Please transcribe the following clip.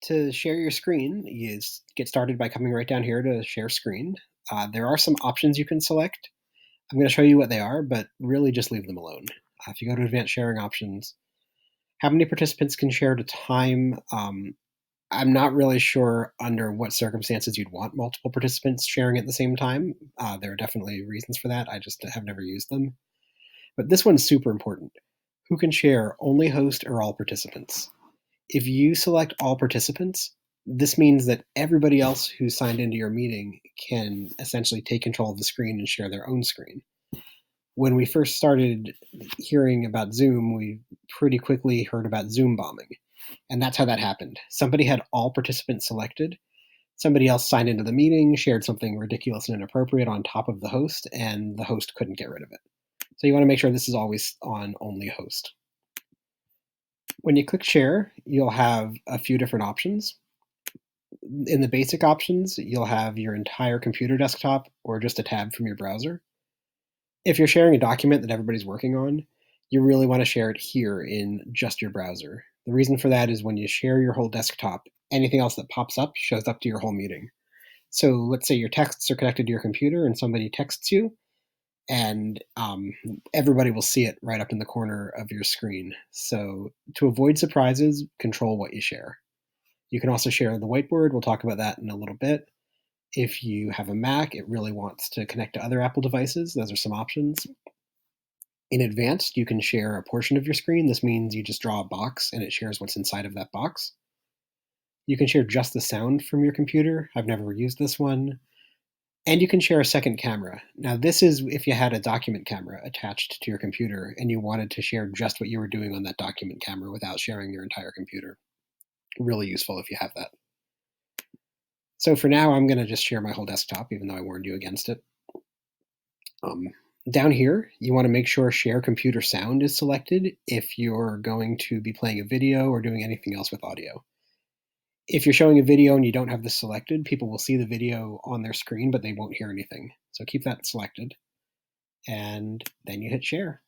To share your screen, you get started by coming right down here to share screen. There are some options you can select. I'm going to show you what they are, but really just leave them alone. If you go to advanced sharing options, how many participants can share at a time? I'm not really sure under what circumstances you'd want multiple participants sharing at the same time. There are definitely reasons for that. I just have never used them. But this one's super important. Who can share, only host or all participants? If you select all participants, this means that everybody else who's signed into your meeting can essentially take control of the screen and share their own screen. When we first started hearing about Zoom, we pretty quickly heard about Zoom bombing. And that's how that happened. Somebody had all participants selected. Somebody else signed into the meeting, shared something ridiculous and inappropriate on top of the host, and the host couldn't get rid of it. So you want to make sure this is always on only host. When you click share, you'll have a few different options. In the basic options, you'll have your entire computer desktop or just a tab from your browser. If you're sharing a document that everybody's working on, you really want to share it here in just your browser. The reason for that is when you share your whole desktop, anything else that pops up shows up to your whole meeting. So let's say your texts are connected to your computer and somebody texts you, and everybody will see it right up in the corner of your screen. So to avoid surprises, control what you share. You can also share the whiteboard. We'll talk about that in a little bit. If you have a Mac, it really wants to connect to other Apple devices. Those are some options. In advanced, you can share a portion of your screen. This means you just draw a box and it shares what's inside of that box. You can share just the sound from your computer. I've never used this one. And you can share a second camera. Now, this is if you had a document camera attached to your computer and you wanted to share just what you were doing on that document camera without sharing your entire computer. Really useful if you have that. So for now, I'm going to just share my whole desktop, even though I warned you against it. Down here, you want to make sure Share Computer Sound is selected if you're going to be playing a video or doing anything else with audio. If you're showing a video and you don't have this selected, people will see the video on their screen, but they won't hear anything. So keep that selected. And then you hit Share.